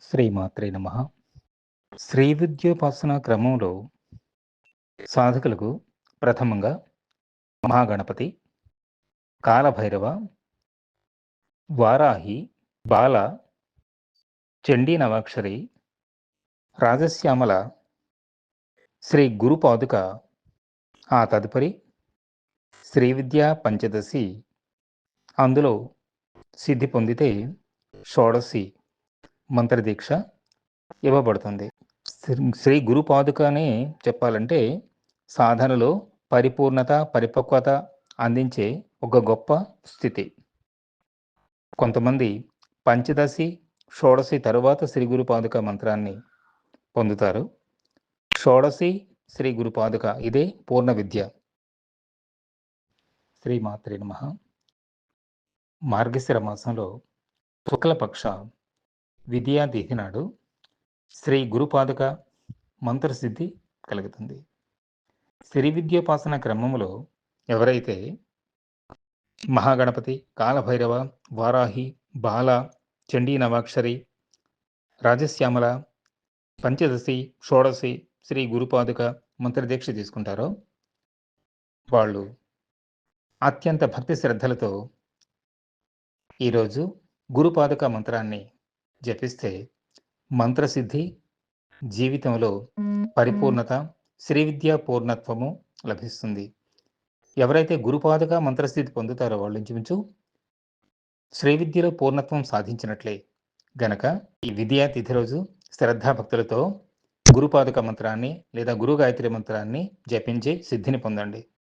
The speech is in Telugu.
శ్రీమాత్రే నమః. శ్రీ విద్యోపాసన క్రమంలో సాధకులకు ప్రథమంగా మహాగణపతి, కాలభైరవ, వారాహి, బాల, చండీ నవాక్షరి, రాజశ్యామల, శ్రీ గురు పాదుక, ఆ తదుపరి శ్రీ విద్యా పంచదశి, అందులో సిద్ధి పొందితే షోడశి మంత్రదీక్ష ఇవ్వబడుతుంది. శ్రీ గురు పాదుకనే చెప్పాలంటే సాధనలో పరిపూర్ణత, పరిపక్వత అందించే ఒక గొప్ప స్థితి. కొంతమంది పంచదశి, షోడశి తరువాత శ్రీ గురు పాదుక మంత్రాన్ని పొందుతారు. షోడశి శ్రీ గురు పాదుక ఇదే పూర్ణ విద్య. శ్రీమాత్రే నమః. మార్గశిర మాసంలో శుక్లపక్ష విద్యా తిథి నాడు శ్రీ గురుపాదుక మంత్రసిద్ధి కలుగుతుంది. శ్రీ విద్యోపాసన క్రమంలో ఎవరైతే మహాగణపతి, కాలభైరవ, వారాహి, బాల, చండీ నవాక్షరి, రాజశ్యామల, పంచదశి, షోడశి శ్రీ గురుపాదుక మంత్రదీక్ష తీసుకుంటారో వాళ్ళు అత్యంత భక్తి శ్రద్ధలతో ఈరోజు గురుపాదుక మంత్రాన్ని జపిస్తే మంత్రసిద్ధి, జీవితంలో పరిపూర్ణత, శ్రీ విద్యా పూర్ణత్వము లభిస్తుంది. ఎవరైతే గురుపాదుక మంత్రస్థితి పొందుతారో వాళ్ళు ఇంచుమించు శ్రీ విద్యలో పూర్ణత్వం సాధించినట్లే గనక ఈ విద్యా తిథి రోజు శ్రద్ధాభక్తులతో గురుపాదుక మంత్రాన్ని లేదా గురు గాయత్రి మంత్రాన్ని జపించి సిద్ధిని పొందండి.